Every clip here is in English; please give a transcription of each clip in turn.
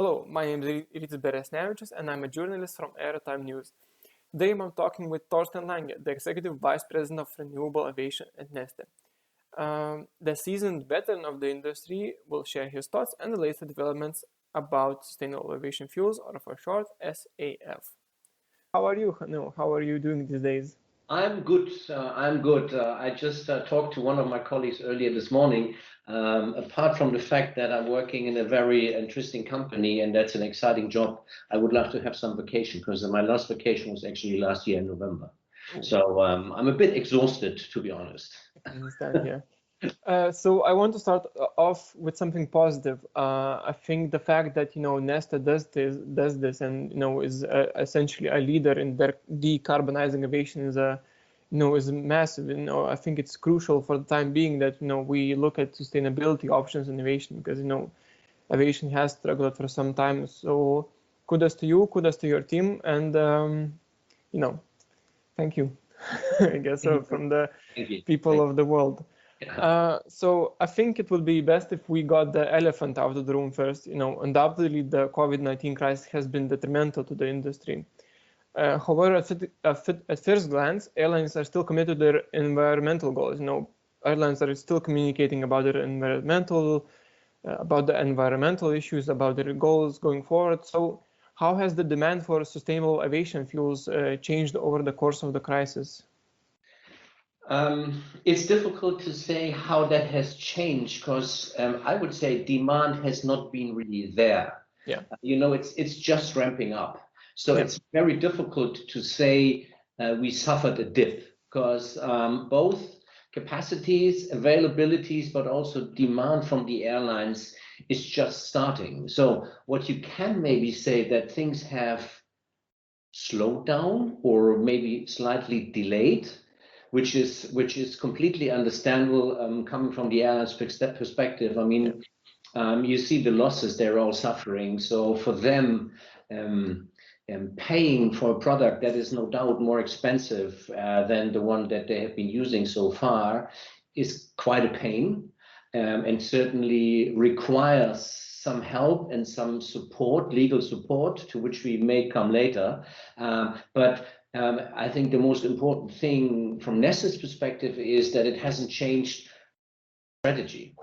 Hello, my name is Rytis Beresnevicius and I'm a journalist from AeroTime News. Today I'm talking with Thorsten Lange, the Executive Vice President of Renewable Aviation at Neste. The seasoned veteran of the industry will share his thoughts and the latest developments about sustainable aviation fuels, or for short, SAF. How are you? How are you doing these days? I'm good. I'm good. I just talked to one of my colleagues earlier this morning. Apart from the fact that I'm working in a very interesting company and that's an exciting job, I would love to have some vacation because my last vacation was actually last year in November. Ooh. So I'm a bit exhausted, to be honest. I can understand, yeah. So I want to start off with something positive. I think the fact that Neste does this, and is essentially a leader in decarbonizing aviation is massive. I think it's crucial for the time being that we look at sustainability options in aviation, because aviation has struggled for some time. So kudos to you, kudos to your team, and thank you. I guess from the people of the world. So I think it would be best if we got the elephant out of the room first. Undoubtedly the COVID-19 crisis has been detrimental to the industry. However, at first glance, airlines are still committed to their environmental goals. Airlines are still communicating about the environmental issues, about their goals going forward. So how has the demand for sustainable aviation fuels changed over the course of the crisis? It's difficult to say how that has changed because I would say demand has not been really there. Yeah. It's just ramping up. So it's very difficult to say we suffered a dip because both capacities, availabilities, but also demand from the airlines is just starting. So what you can maybe say that things have slowed down or maybe slightly delayed, which is completely understandable coming from the airlines perspective. I mean, you see the losses they're all suffering. So for them, paying for a product that is no doubt more expensive than the one that they have been using so far is quite a pain, and certainly requires some help and some support, legal support, to which we may come later. But I think the most important thing from Neste's perspective is that it hasn't changed strategy.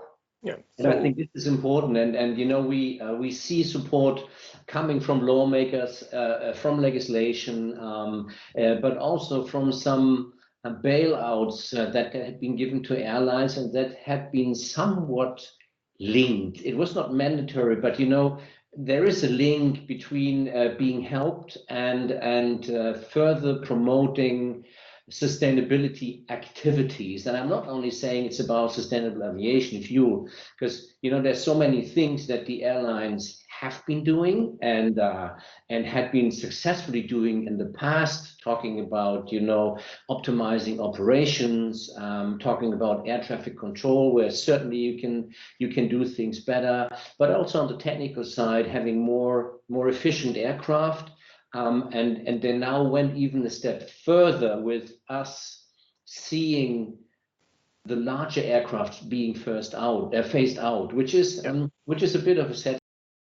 Yeah, and I think this is important, and we see support coming from lawmakers, from legislation, but also from some bailouts that had been given to airlines and that had been somewhat linked. It was not mandatory, but there is a link between being helped and further promoting sustainability activities. And I'm not only saying it's about sustainable aviation fuel, because there's so many things that the airlines have been doing and had been successfully doing in the past, talking about optimizing operations, talking about air traffic control, where certainly you can do things better, but also on the technical side, having more efficient aircraft. And they now went even a step further with us seeing the larger aircraft being phased out, which is a bit of a sad thing,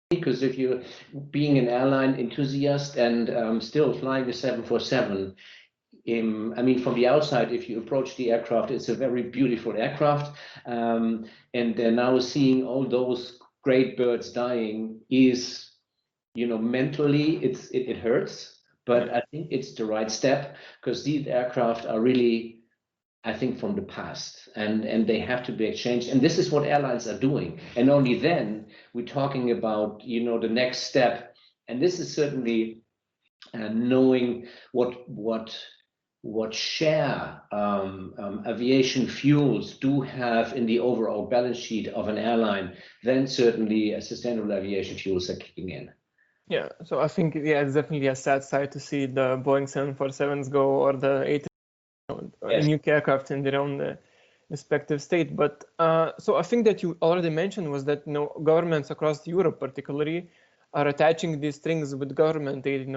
because if you're being an airline enthusiast and still flying the 747, I mean, from the outside, if you approach the aircraft, it's a very beautiful aircraft, and they're now seeing all those great birds dying is, mentally it hurts, but I think it's the right step, because these aircraft are really, I think, from the past, and they have to be exchanged. And this is what airlines are doing. And only then we're talking about, the next step. And this is certainly knowing what share aviation fuels do have in the overall balance sheet of an airline, then certainly sustainable aviation fuels are kicking in. Yeah, so I think it's definitely a sad sight to see the Boeing 747s go, or the new aircraft in their own respective state. But so I think that you already mentioned was that governments across Europe particularly are attaching these strings with government aid.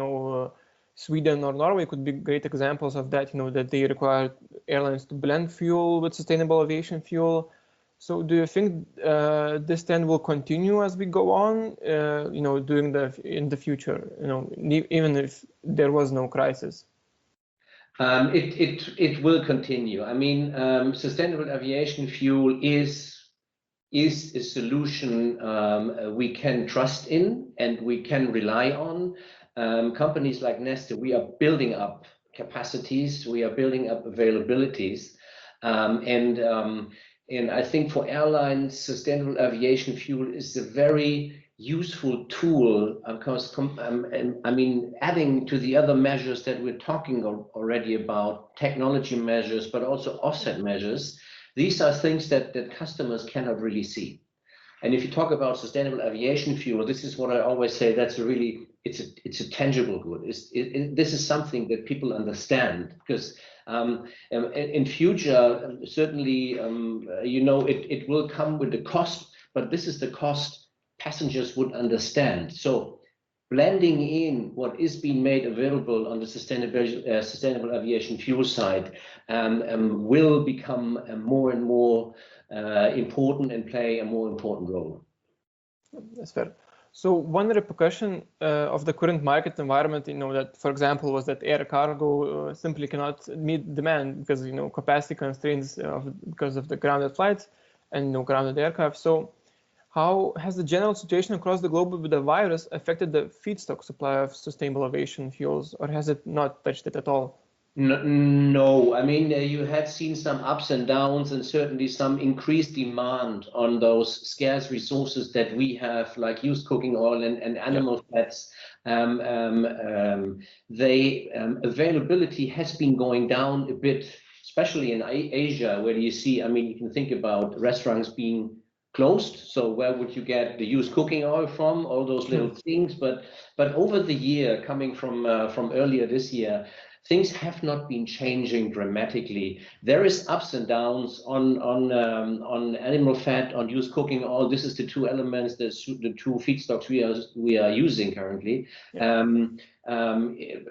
Sweden or Norway could be great examples of that. That they require airlines to blend fuel with sustainable aviation fuel. So do you think this trend will continue as we go on, during in the future, even if there was no crisis? It will continue. I mean, sustainable aviation fuel is a solution we can trust in and we can rely on. Companies like Neste, we are building up capacities, we are building up availabilities, and I think for airlines, sustainable aviation fuel is a very useful tool because, I mean, adding to the other measures that we're talking already about, technology measures, but also offset measures, these are things that customers cannot really see. And if you talk about sustainable aviation fuel, this is what I always say, that's really, it's a tangible good. This is something that people understand because in future, certainly, it will come with the cost, but this is the cost passengers would understand. So blending in what is being made available on the sustainable aviation fuel side will become more and more important and play a more important role. That's fair. So one repercussion of the current market environment, that, for example, was that air cargo simply cannot meet demand because, capacity constraints because of the grounded flights and grounded aircraft. So how has the general situation across the globe with the virus affected the feedstock supply of sustainable aviation fuels, or has it not touched it at all? No, I mean, you have seen some ups and downs and certainly some increased demand on those scarce resources that we have, like used cooking oil and animal fats. Availability has been going down a bit, especially in Asia, where you see, I mean, you can think about restaurants being closed. So where would you get the used cooking oil from? All those little things. But over the year, coming from earlier this year, things have not been changing dramatically. There is ups and downs on animal fat, on used cooking oil. This is the two elements, the two feedstocks we are using currently.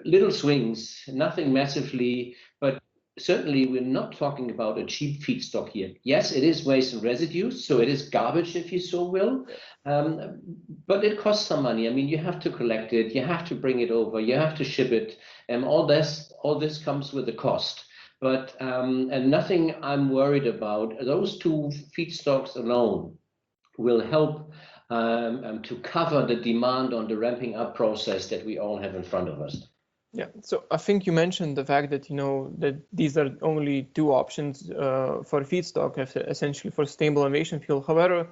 Little swings, nothing massively, but certainly we're not talking about a cheap feedstock here. Yes, it is waste and residues, so it is garbage if you so will, but it costs some money. I mean, you have to collect it, you have to bring it over, you have to ship it, and all this comes with a cost. But and nothing I'm worried about. Those two feedstocks alone will help to cover the demand on the ramping up process that we all have in front of us. Yeah, so I think you mentioned the fact that that these are only two options for feedstock, essentially for sustainable aviation fuel. However,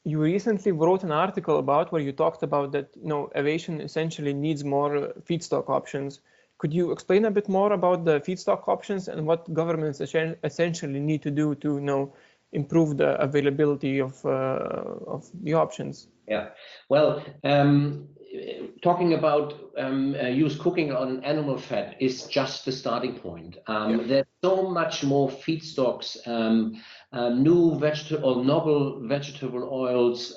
you recently wrote an article about where you talked about that aviation essentially needs more feedstock options. Could you explain a bit more about the feedstock options and what governments essentially need to do to improve the availability of the options? Yeah, well, talking about used cooking on animal fat is just the starting point. There's so much more feedstocks, new vegetable or novel vegetable oils.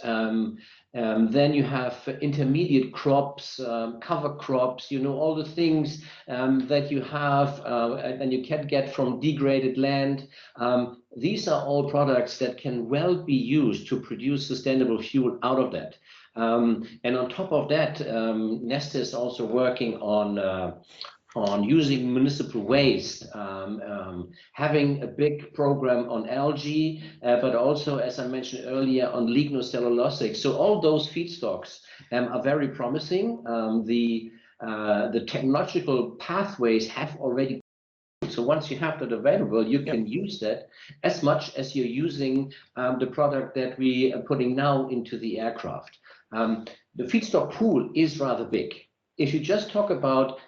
Then you have intermediate crops, cover crops, all the things that you have and you can get from degraded land. These are all products that can well be used to produce sustainable fuel out of that. And on top of that, Neste is also working on using municipal waste, having a big program on algae, but also, as I mentioned earlier, on lignocellulosic. So all those feedstocks are very promising. The technological pathways have already. So once you have that available, you can use that as much as you're using the product that we are putting now into the aircraft. The feedstock pool is rather big. If you just talk about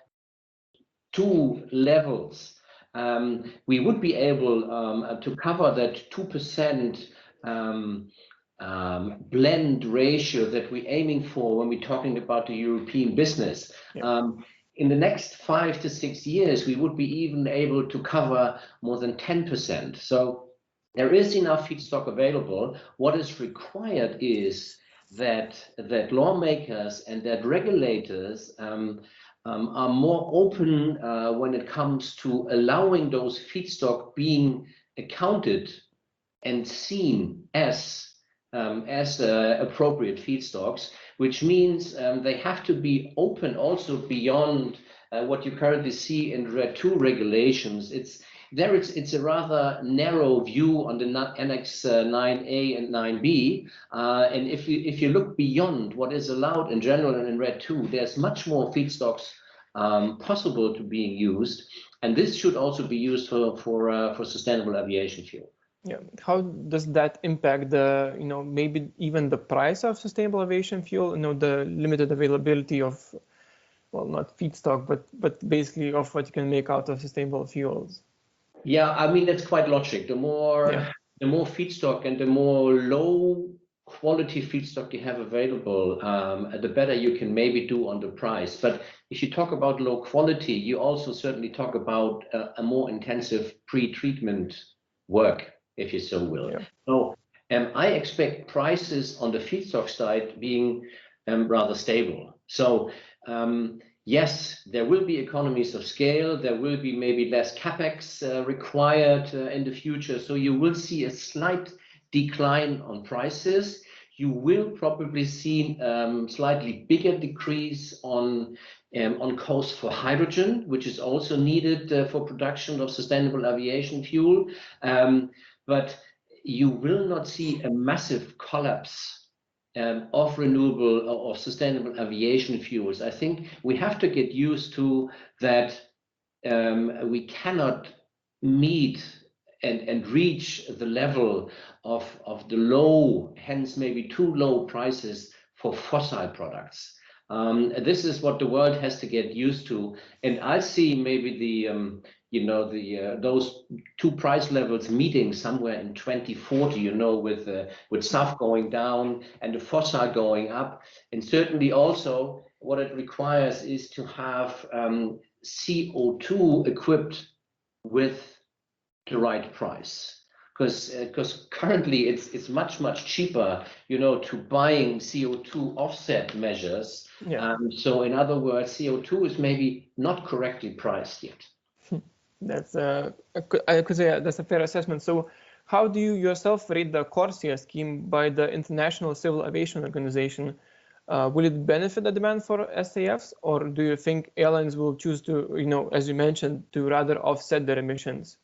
two levels, we would be able to cover that 2% blend ratio that we're aiming for when we're talking about the European business. In the next 5 to 6 years, we would be even able to cover more than 10%. So there is enough feedstock available. What is required is that lawmakers and that regulators are more open when it comes to allowing those feedstock being accounted and seen as appropriate feedstocks, which means they have to be open also beyond what you currently see in RED II regulations. It's a rather narrow view on the Annex 9A and 9B, and if you look beyond what is allowed in general and in RED II, there's much more feedstocks possible to being used, and this should also be used for sustainable aviation fuel. Yeah, how does that impact the, maybe even the price of sustainable aviation fuel, the limited availability of, well, not feedstock, but basically of what you can make out of sustainable fuels? Yeah, I mean, that's quite logic. The more feedstock and the more low quality feedstock you have available, the better you can maybe do on the price. But if you talk about low quality, you also certainly talk about a more intensive pre-treatment work, if you so will. Yeah. So I expect prices on the feedstock side being rather stable. So yes, there will be economies of scale. There will be maybe less capex required in the future. So you will see a slight decline on prices. You will probably see slightly bigger decrease on cost for hydrogen, which is also needed for production of sustainable aviation fuel. But you will not see a massive collapse of renewable or sustainable aviation fuels. I think we have to get used to that. We cannot meet and reach the level of the low, hence maybe too low prices for fossil products. This is what the world has to get used to, and I see maybe those two price levels meeting somewhere in 2040. With SAF going down and the fossil going up, and certainly also what it requires is to have CO2 equipped with the right price, because currently it's much cheaper, to buying CO2 offset measures. Yeah. So in other words, CO2 is maybe not correctly priced yet. That's I could say that's a fair assessment. So how do you yourself rate the CORSIA scheme by the International Civil Aviation Organization? Will it benefit the demand for SAFs, or do you think airlines will choose to, as you mentioned, to rather offset their emissions?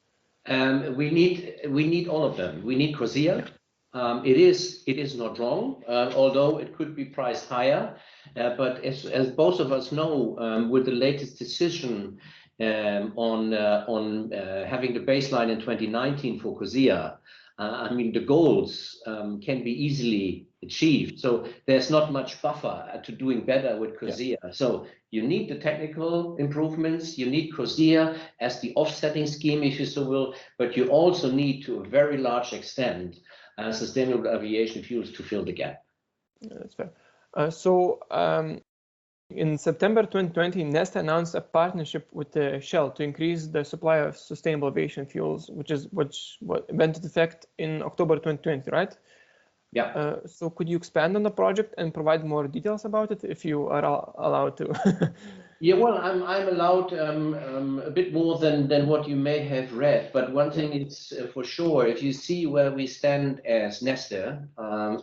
We need all of them. We need CORSIA. It is not wrong, although it could be priced higher. But as both of us know, with the latest decision on having the baseline in 2019 for CORSIA, I mean, the goals can be easily achieved. So there's not much buffer to doing better with CORSIA. Yeah. So you need the technical improvements, you need CORSIA as the offsetting scheme, if you so will, but you also need, to a very large extent, sustainable aviation fuels to fill the gap. Yeah, that's fair. In September 2020, Neste announced a partnership with Shell to increase the supply of sustainable aviation fuels, which went into effect in October 2020, right? Yeah. So could you expand on the project and provide more details about it, if you are allowed to? Yeah, well, I'm allowed a bit more than what you may have read, but one thing is for sure, if you see where we stand as Neste,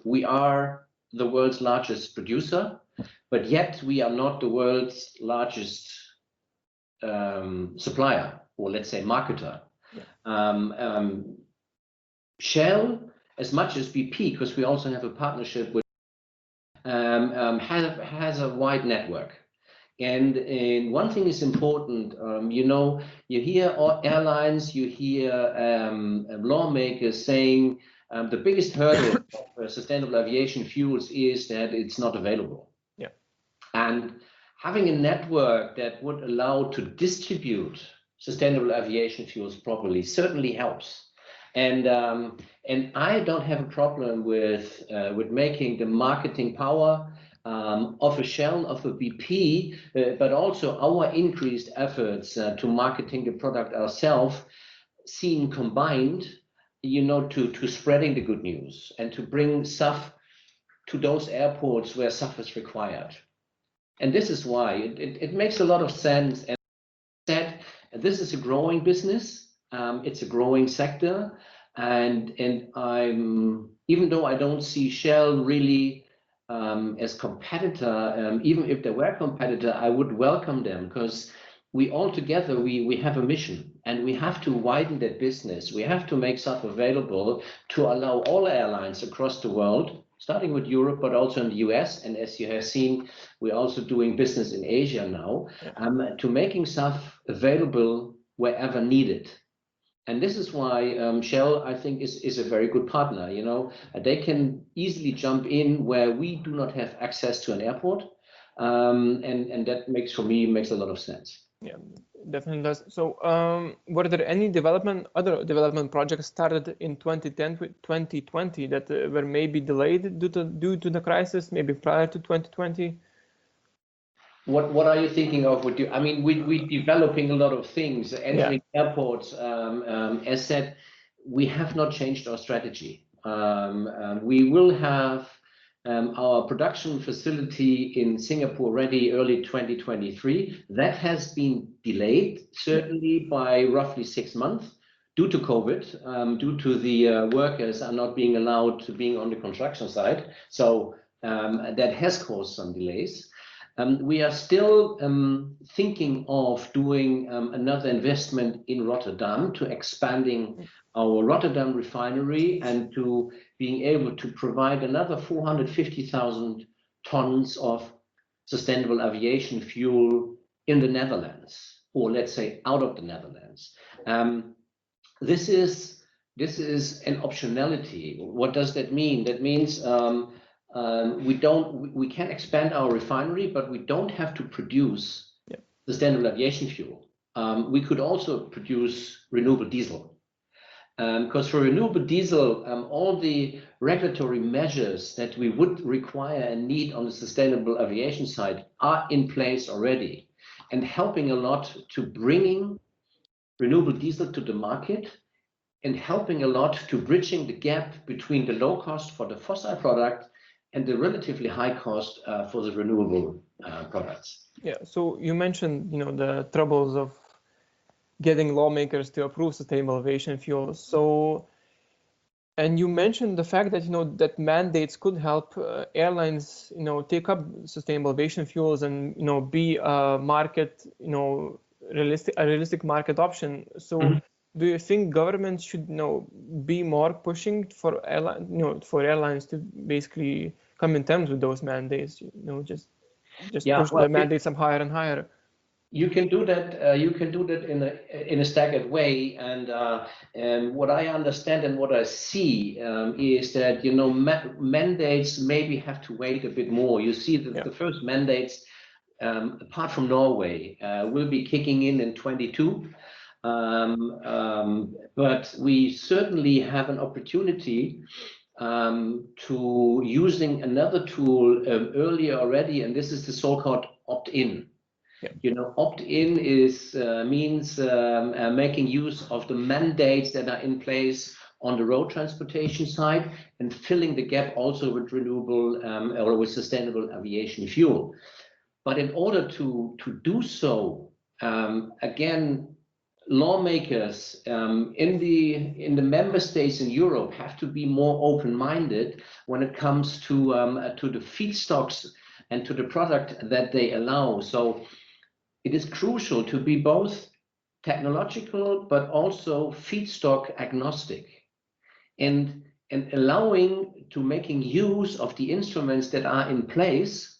we are the world's largest producer, but yet we are not the world's largest supplier, or let's say marketer. Yeah. Shell, as much as BP, because we also have a partnership with, has a wide network. And one thing is important, you hear airlines, you hear lawmakers saying the biggest hurdle of sustainable aviation fuels is that it's not available. Yeah. And having a network that would allow to distribute sustainable aviation fuels properly certainly helps. And I don't have a problem with making the marketing power of a Shell, of a BP, but also our increased efforts to marketing the product ourselves, seen combined, to spreading the good news and to bring SAF to those airports where SAF is required. And this is why it makes a lot of sense. And that this is a growing business. It's a growing sector. And I'm, even though I don't see Shell really as competitor, even if they were a competitor, I would welcome them, because we all together, we have a mission, and we have to widen that business. We have to make SAF available to allow all airlines across the world, starting with Europe, but also in the US. And as you have seen, we're also doing business in Asia now, to making SAF available wherever needed. And this is why Shell, I think, is a very good partner. You know, they can easily jump in where we do not have access to an airport, and that makes a lot of sense. Yeah, definitely does. So, were there any other development projects started in 2020 that were maybe delayed due to the crisis, maybe prior to 2020? What are you thinking of? I mean, we're developing a lot of things, entering airports. As said, we have not changed our strategy. We will have our production facility in Singapore ready early 2023. That has been delayed, certainly by roughly 6 months due to COVID, due to the workers are not being allowed to be on the construction site. So that has caused some delays. We are still thinking of doing another investment in Rotterdam, to expanding our Rotterdam refinery and to being able to provide another 450,000 tons of sustainable aviation fuel in the Netherlands, or let's say out of the Netherlands. This is an optionality. What does that mean? That means we can expand our refinery, but we don't have to produce sustainable aviation fuel. We could also produce renewable diesel. Because for renewable diesel, all the regulatory measures that we would require and need on the sustainable aviation side are in place already, and helping a lot to bringing renewable diesel to the market, and helping a lot to bridging the gap between the low cost for the fossil product and the relatively high cost for the renewable products. Yeah, so you mentioned, the troubles of getting lawmakers to approve sustainable aviation fuels. So, and you mentioned the fact that, that mandates could help airlines, take up sustainable aviation fuels and, be a market, realistic market option. So do you think governments should, be more pushing for airlines to basically come in terms with those mandates, just push the mandates up higher and higher? You can do that. You can do that in a staggered way, and what I understand and what I see is that mandates maybe have to wait a bit more. You see that the first mandates, apart from Norway, will be kicking in 22. But we certainly have an opportunity to using another tool earlier already, and this is the so-called opt-in. Opt-in means making use of the mandates that are in place on the road transportation side, and filling the gap also with renewable or with sustainable aviation fuel. But in order to do so, again, lawmakers in the member states in Europe have to be more open-minded when it comes to the feedstocks and to the product that they allow. So it is crucial to be both technological but also feedstock agnostic, and allowing to making use of the instruments that are in place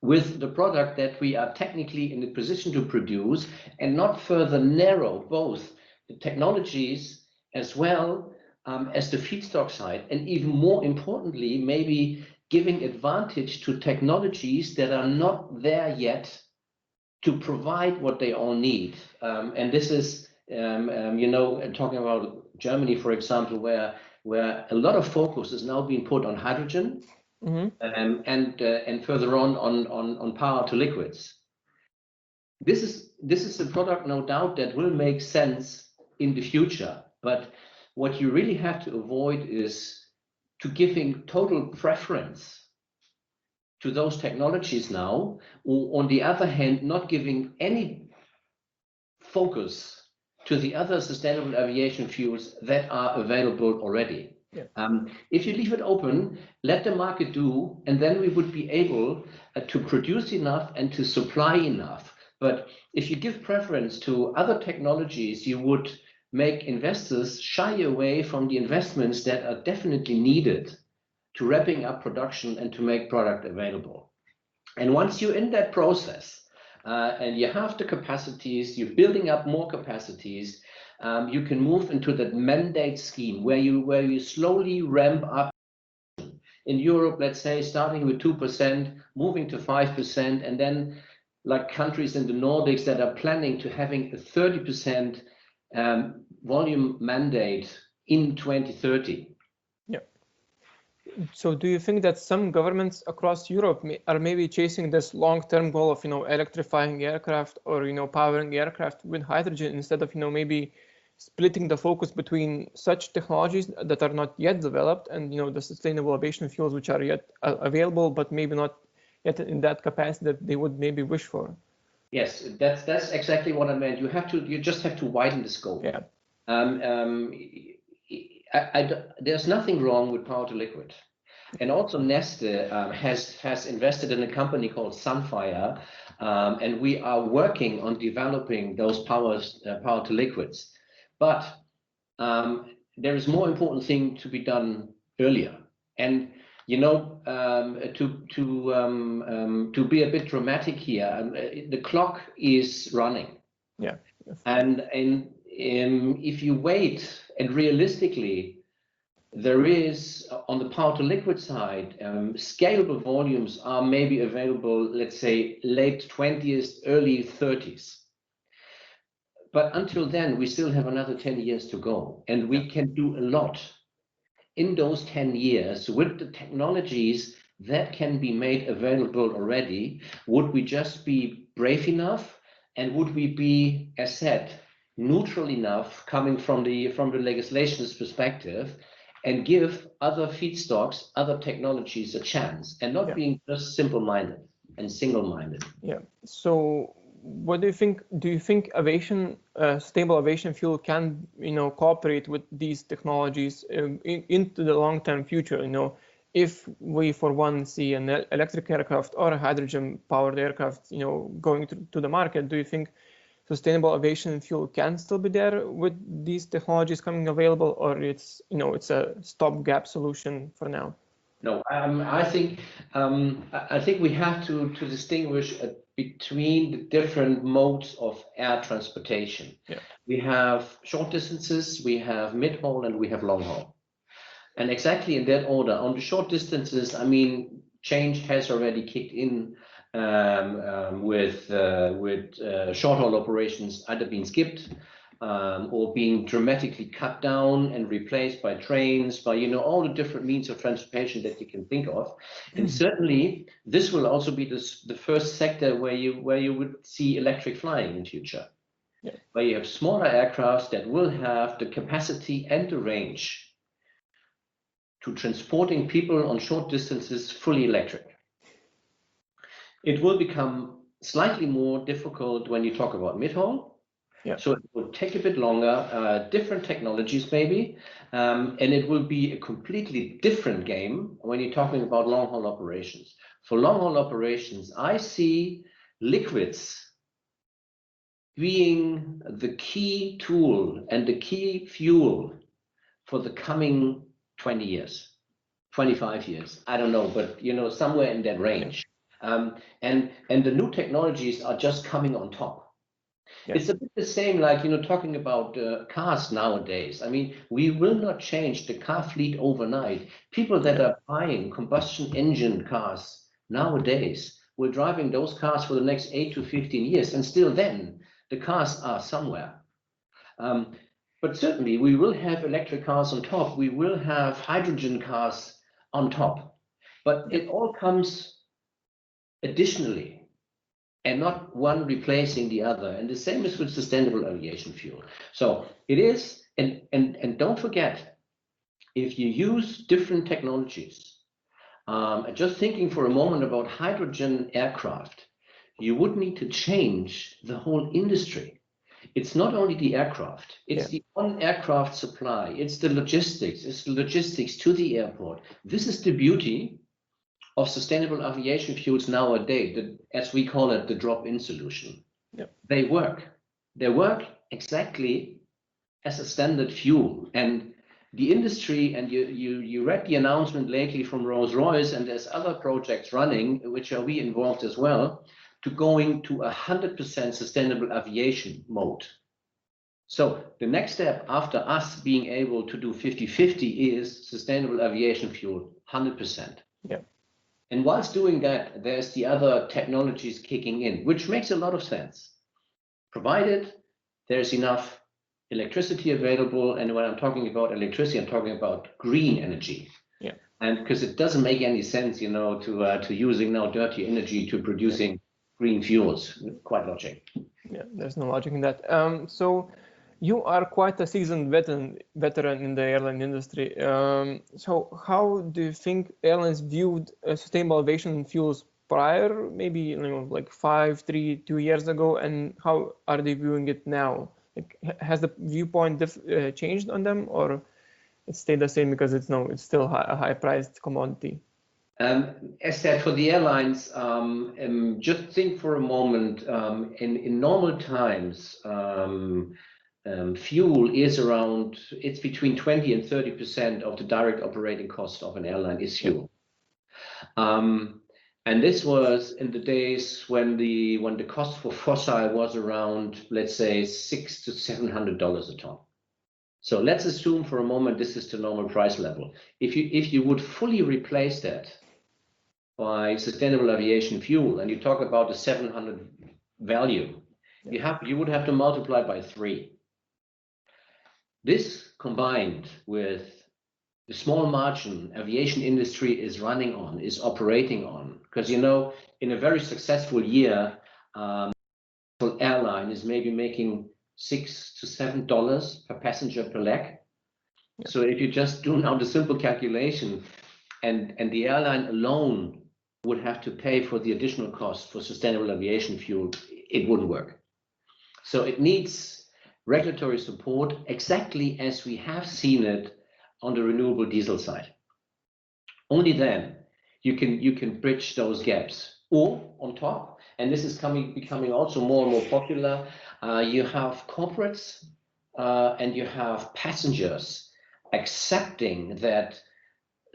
with the product that we are technically in the position to produce, and not further narrow both the technologies as well as the feedstock side, and even more importantly, maybe giving advantage to technologies that are not there yet to provide what they all need. And this is, talking about Germany, for example, where a lot of focus is now being put on hydrogen, and further on power to liquids. This is a product, no doubt, that will make sense in the future. But what you really have to avoid is to giving total preference to those technologies now, or on the other hand, not giving any focus to the other sustainable aviation fuels that are available already. If you leave it open, let the market do, and then we would be able to produce enough and to supply enough. But if you give preference to other technologies, you would make investors shy away from the investments that are definitely needed to ramping up production and to make product available. And once you're in that process, and you have the capacities, you're building up more capacities, you can move into that mandate scheme where you slowly ramp up. In Europe, let's say, starting with 2%, moving to 5%, and then like countries in the Nordics that are planning to having a 30% volume mandate in 2030. So do you think that some governments across Europe are maybe chasing this long-term goal of, electrifying aircraft or, powering aircraft with hydrogen instead of, maybe splitting the focus between such technologies that are not yet developed and, the sustainable aviation fuels which are yet available, but maybe not yet in that capacity that they would maybe wish for? Yes, that's exactly what I meant. You just have to widen the scope. Yeah. There's nothing wrong with power to liquid. And also Neste has invested in a company called Sunfire, and we are working on developing those power to liquids. But there is more important thing to be done earlier. And to be a bit dramatic here, the clock is running. Yeah. And if you wait, and realistically, there is on the power to liquid side, scalable volumes are maybe available, let's say late 20s, early 30s. But until then, we still have another 10 years to go, and we can do a lot in those 10 years with the technologies that can be made available already. Would we just be brave enough, and would we be, as said, neutral enough coming from the legislation's perspective, and give other feedstocks, other technologies a chance, and not being just simple-minded and single-minded? Yeah. So what do you think? Do you think sustainable aviation fuel can, cooperate with these technologies into the long-term future? If we, for one, see an electric aircraft or a hydrogen-powered aircraft, going to the market, do you think sustainable aviation fuel can still be there with these technologies coming available, or it's a stopgap solution for now? No, I think we have to distinguish between the different modes of air transportation. Yeah. We have short distances, we have mid-haul, and we have long-haul. And exactly in that order. On the short distances, change has already kicked in with short-haul operations either being skipped or being dramatically cut down and replaced by trains, by all the different means of transportation that you can think of. And certainly this will also be the first sector where you would see electric flying in future. Yeah. Where you have smaller aircrafts that will have the capacity and the range to transporting people on short distances fully electric. It will become slightly more difficult when you talk about mid-haul. Yeah. So it will take a bit longer, different technologies maybe, and it will be a completely different game when you're talking about long-haul operations. For long-haul operations, I see liquids being the key tool and the key fuel for the coming 20 years, 25 years. I don't know, but somewhere in that range. And the new technologies are just coming on top. Yeah. It's a bit the same like, talking about cars nowadays. We will not change the car fleet overnight. People that are buying combustion engine cars nowadays will driving those cars for the next 8 to 15 years. And still then, the cars are somewhere. But certainly, we will have electric cars on top. We will have hydrogen cars on top. But it all comes additionally, and not one replacing the other. And the same is with sustainable aviation fuel. So it is, and don't forget, if you use different technologies, just thinking for a moment about hydrogen aircraft, you would need to change the whole industry. It's not only the aircraft, it's the on-aircraft supply, it's the logistics to the airport. This is the beauty of sustainable aviation fuels nowadays, as we call it, the drop-in solution. They work. They work exactly as a standard fuel. And the industry, and you read the announcement lately from Rolls-Royce, and there's other projects running, which are we involved as well, to going to 100% sustainable aviation mode. So the next step after us being able to do 50-50 is sustainable aviation fuel, 100%. Yeah. And whilst doing that, there's the other technologies kicking in, which makes a lot of sense, provided there's enough electricity available. And when I'm talking about electricity, I'm talking about green energy. Yeah. And because it doesn't make any sense, you know, to using now dirty energy to producing green fuels. Quite logic. Yeah, there's no logic in that. So you are quite a seasoned veteran in the airline industry. So how do you think airlines viewed sustainable aviation fuels prior, maybe, you know, like 2 years ago, and how are they viewing it now? Like, has the viewpoint changed on them, or it stayed the same because it's still a high-priced commodity? As said, for the airlines, just think for a moment. In normal times, fuel is around, it's between 20 and 30% of the direct operating cost of an airline is fuel. And this was in the days when the cost for fossil was around, let's say, $600 to $700 a ton. So let's assume for a moment this is the normal price level. If you would fully replace that by sustainable aviation fuel, and you talk about the 700 value, you would have to multiply by 3. This combined with the small margin aviation industry is running on, is operating on, because, you know, in a very successful year, airline is maybe making $6 to $7 per passenger per leg. So if you just do now the simple calculation, and the airline alone would have to pay for the additional cost for sustainable aviation fuel, it wouldn't work. So it needs regulatory support, exactly as we have seen it on the renewable diesel side. Only then you can bridge those gaps. Or on top, and this is becoming also more and more popular, you have corporates and you have passengers accepting that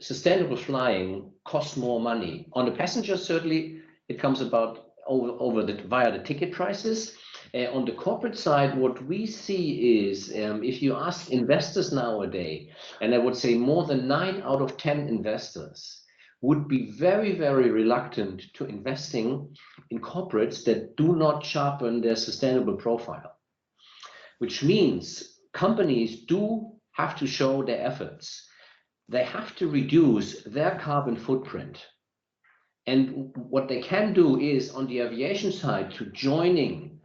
sustainable flying costs more money. On the passengers, certainly it comes about via the ticket prices. On the corporate side, what we see is, if you ask investors nowadays, and I would say more than 9 out of 10 investors would be very, very reluctant to investing in corporates that do not sharpen their sustainable profile, which means companies do have to show their efforts. They have to reduce their carbon footprint. And what they can do is, on the aviation side, to joining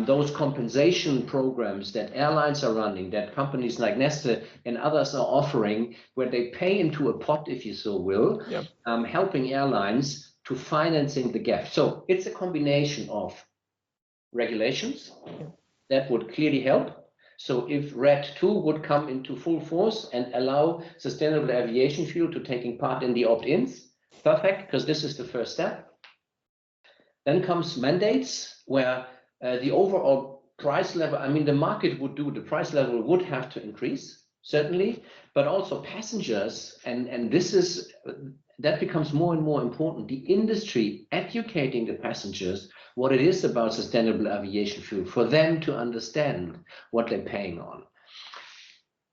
those compensation programs that airlines are running, that companies like Neste and others are offering, where they pay into a pot, if you so will, helping airlines to financing the gap. So it's a combination of regulations that would clearly help. So if RED II would come into full force and allow sustainable aviation fuel to taking part in the opt-ins, perfect, because this is the first step. Then comes mandates, where the overall price level, I mean, the market would do, the price level would have to increase, certainly, but also passengers, and this is, that becomes more and more important. The industry educating the passengers what it is about sustainable aviation fuel, for them to understand what they're paying on.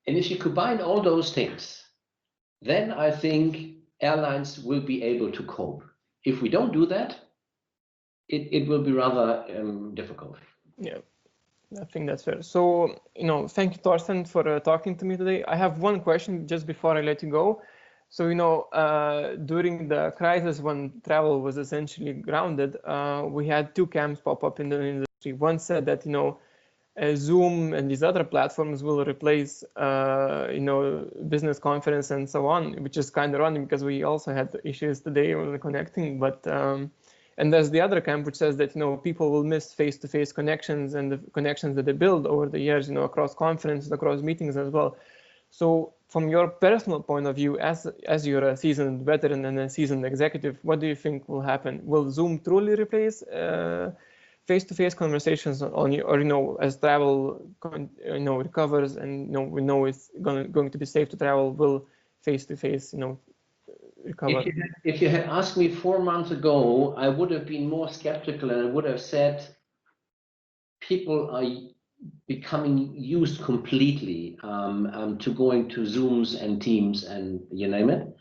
And if you combine all those things, then I think airlines will be able to cope. If we don't do that, it will be rather difficult. Yeah, I think that's fair. So, you know, thank you, Thorsten, for talking to me today. I have one question just before I let you go. So, you know, during the crisis when travel was essentially grounded, we had 2 camps pop up in the industry. One said that, you know, Zoom and these other platforms will replace, you know, business conference and so on, which is kind of ironic because we also had issues today when connecting. But And there's the other camp which says that, people will miss face-to-face connections and the connections that they build over the years, across conferences, across meetings as well. So from your personal point of view, as you're a seasoned veteran and a seasoned executive, what do you think will happen? Will Zoom truly replace face-to-face conversations or as travel recovers and we know it's going to be safe to travel, will face-to-face recover? If you had asked me 4 months ago, I would have been more skeptical, and I would have said people are becoming used completely to going to Zooms and Teams and you name it.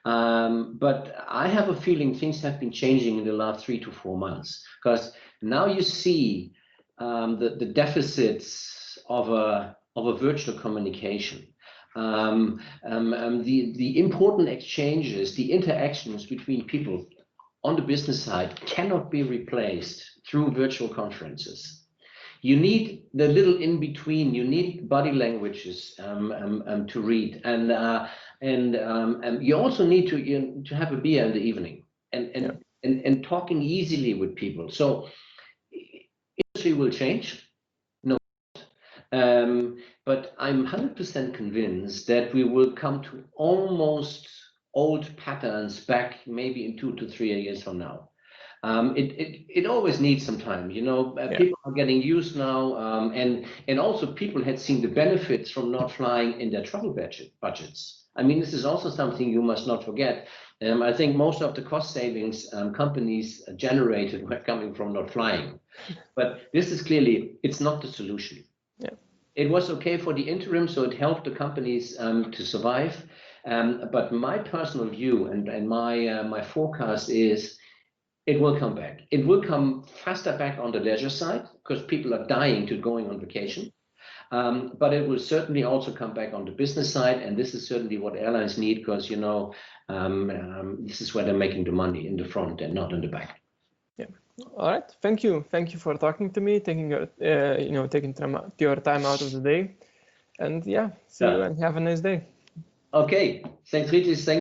But I have a feeling things have been changing in the last 3 to 4 months, because now you see the deficits of a virtual communication. The important exchanges, the interactions between people on the business side cannot be replaced through virtual conferences. You need the little in between. You need body languages to read, and you also need to have a beer in the evening and talking easily with people. So industry will change, no, but I'm 100% convinced that we will come to almost old patterns back maybe in 2 to 3 years from now. It always needs some time, people are getting used now, and also people had seen the benefits from not flying in their travel budgets. I mean, this is also something you must not forget. I think most of the cost savings companies generated were coming from not flying, but this is clearly, it's not the solution. It was okay for the interim, so it helped the companies to survive, but my personal view and my forecast is it will come back. It will come faster back on the leisure side because people are dying to going on vacation. But it will certainly also come back on the business side. And this is certainly what airlines need because, this is where they're making the money, in the front and not in the back. Yeah. All right. Thank you. Thank you for talking to me, taking your time out of the day. And see you and have a nice day. Okay. Thanks, Rytis. Thanks.